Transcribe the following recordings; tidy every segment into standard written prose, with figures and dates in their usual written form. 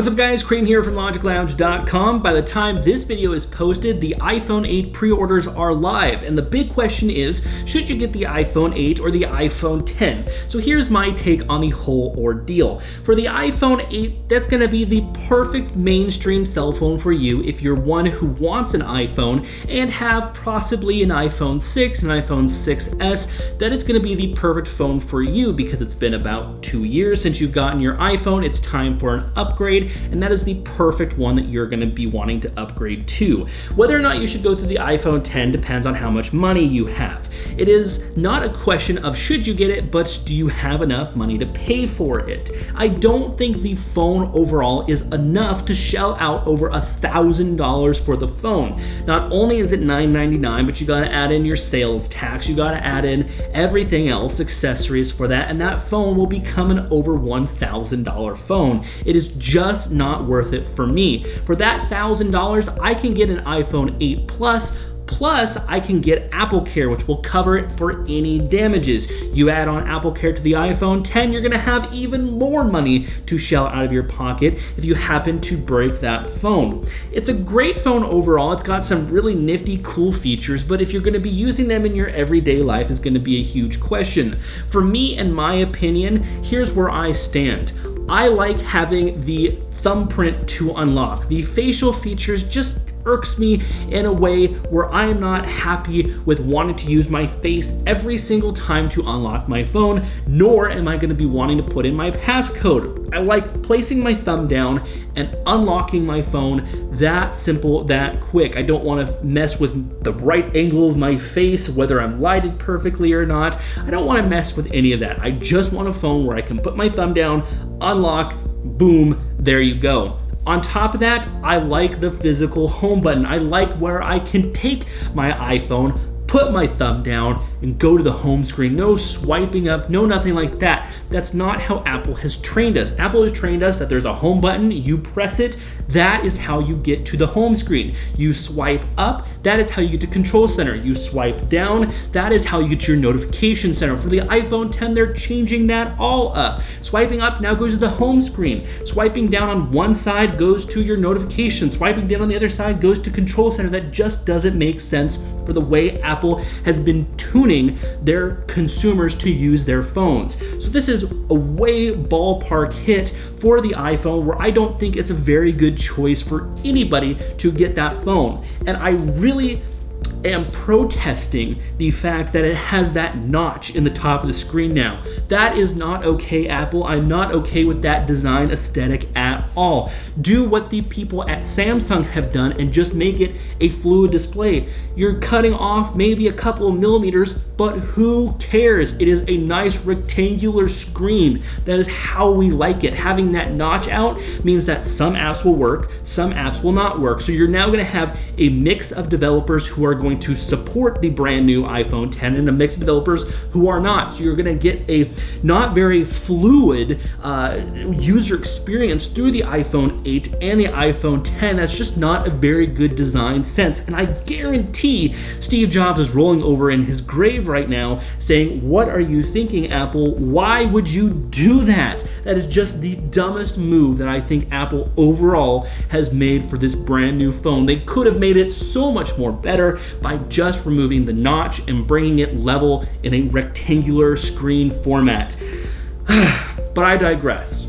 What's up guys, Crane here from LogicLounge.com. By the time this video is posted, the iPhone 8 pre-orders are live, and the big question is, should you get the iPhone 8 or the iPhone 10? So here's my take on the whole ordeal. For the iPhone 8, that's going to be the perfect mainstream cell phone for you if you're one who wants an iPhone and have possibly an iPhone 6, an iPhone 6s, that it's going to be the perfect phone for you because it's been about 2 years since you've gotten your iPhone. It's time for an upgrade, and that is the perfect one that you're going to be wanting to upgrade to. Whether or not you should go through the iPhone 10 depends on how much money you have. It is not a question of should you get it, but do you have enough money to pay for it? I don't think the phone overall is enough to shell out over $1,000 for the phone. Not only is it $999, but you got to add in your sales tax, you got to add in everything else, accessories for that, and that phone will become an over $1,000 phone. It is just not worth it for me. For that $1,000, I can get an iPhone 8 Plus. Plus, I can get Apple Care, which will cover it for any damages. You add on Apple Care to the iPhone 10, you're gonna have even more money to shell out of your pocket if you happen to break that phone. It's a great phone overall. It's got some really nifty, cool features, but if you're gonna be using them in your everyday life is gonna be a huge question. For me, in my opinion, here's where I stand. I like having the thumbprint to unlock. The facial features just irks me in a way where I am not happy with wanting to use my face every single time to unlock my phone, nor am I going to be wanting to put in my passcode. I like placing my thumb down and unlocking my phone that simple, that quick. I don't want to mess with the right angle of my face, whether I'm lighted perfectly or not. I don't want to mess with any of that. I just want a phone where I can put my thumb down, unlock, boom, there you go. On top of that, I like the physical home button. I like where I can take my iPhone, put my thumb down, and go to the home screen. No swiping up, no nothing like that. That's not how Apple has trained us. Apple has trained us that there's a home button, you press it, that is how you get to the home screen. You swipe up, that is how you get to Control Center. You swipe down, that is how you get to your notification center. For the iPhone 10, they're changing that all up. Swiping up now goes to the home screen. Swiping down on one side goes to your notifications. Swiping down on the other side goes to Control Center. That just doesn't make sense for the way Apple has been tuning their consumers to use their phones. So this is a way ballpark hit for the iPhone where I don't think it's a very good choice for anybody to get that phone. And I really am protesting the fact that it has that notch in the top of the screen now. That is not okay, Apple. I'm not okay with that design aesthetic at all. Do what the people at Samsung have done and just make it a fluid display. You're cutting off maybe a couple of millimeters, but who cares? It is a nice rectangular screen. That is how we like it. Having that notch out means that some apps will work, some apps will not work. So you're now going to have a mix of developers who are going to support the brand new iPhone 10 and a mix of developers who are not. So you're going to get a not very fluid user experience through the iPhone 8 and the iPhone 10. That's just not a very good design sense. And I guarantee Steve Jobs is rolling over in his grave right now saying, "What are you thinking, Apple? Why would you do that?" That is just the dumbest move that I think Apple overall has made for this brand new phone. They could have made it so much more better by just removing the notch and bringing it level in a rectangular screen format. But I digress.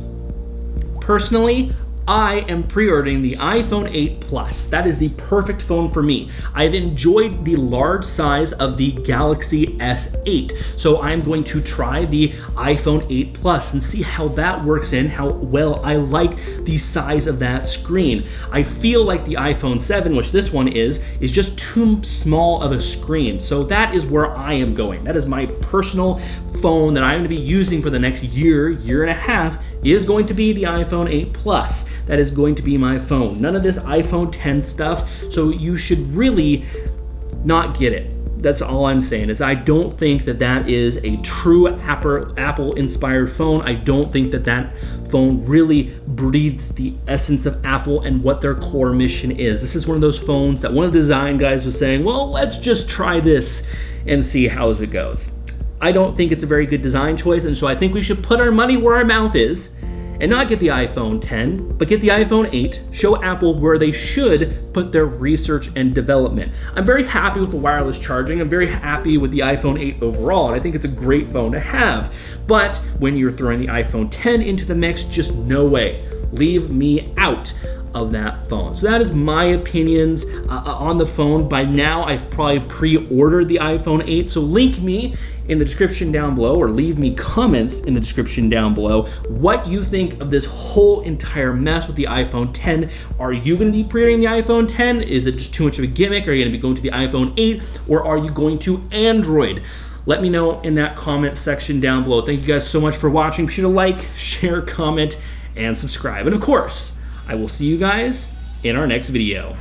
Personally, I am pre-ordering the iPhone 8 Plus. That is the perfect phone for me. I've enjoyed the large size of the Galaxy S8, so I'm going to try the iPhone 8 Plus and see how that works in, how well I like the size of that screen. I feel like the iPhone 7, which this one is just too small of a screen, so that is where I am going. That is my personal phone that I'm going to be using for the next year, year and a half, is going to be the iPhone 8 Plus. That is going to be my phone. None of this iPhone 10 stuff, so you should really not get it. That's all I'm saying, is I don't think that that is a true Apple-inspired phone. I don't think that that phone really breathes the essence of Apple and what their core mission is. This is one of those phones that one of the design guys was saying, well, let's just try this and see how it goes. I don't think it's a very good design choice, and so I think we should put our money where our mouth is and not get the iPhone 10, but get the iPhone 8, show Apple where they should put their research and development. I'm very happy with the wireless charging. I'm very happy with the iPhone 8 overall, and I think it's a great phone to have. But when you're throwing the iPhone 10 into the mix, just no way. Leave me out of that phone. So that is my opinions on the phone. By now, I've probably pre-ordered the iPhone 8, so link me in the description down below, or leave me comments in the description down below what you think of this whole entire mess with the iPhone 10. Are you going to be pre-ordering the iPhone 10? Is it just too much of a gimmick? Are you going to be going to the iPhone 8, or are you going to Android? Let me know in that comment section down below. Thank you guys so much for watching. Be sure to like, share, comment, and subscribe. And of course, I will see you guys in our next video.